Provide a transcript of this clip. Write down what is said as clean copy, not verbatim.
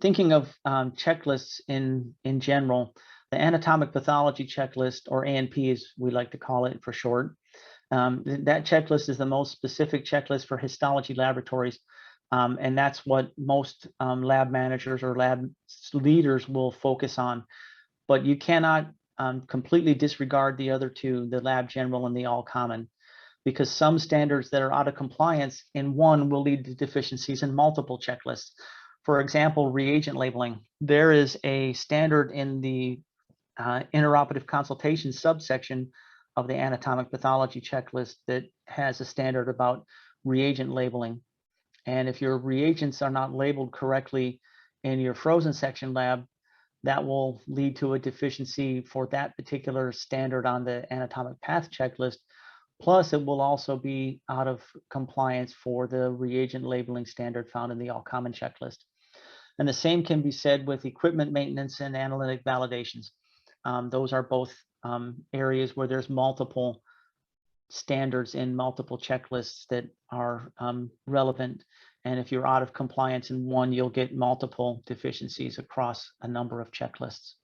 thinking of checklists in general, the anatomic pathology checklist, or ANP as we like to call it for short, that checklist is the most specific checklist for histology laboratories. And that's what most lab managers or lab leaders will focus on. But you cannot completely disregard the other two, the lab general and the all common, because some standards that are out of compliance in one will lead to deficiencies in multiple checklists. For example, reagent labeling. There is a standard in the interoperative consultation subsection of the anatomic pathology checklist that has a standard about reagent labeling. And if your reagents are not labeled correctly in your frozen section lab, that will lead to a deficiency for that particular standard on the anatomic path checklist. Plus, it will also be out of compliance for the reagent labeling standard found in the all common checklist. And the same can be said with equipment maintenance and analytic validations. Those are both areas where there's multiple standards in multiple checklists that are relevant. And if you're out of compliance in one, you'll get multiple deficiencies across a number of checklists.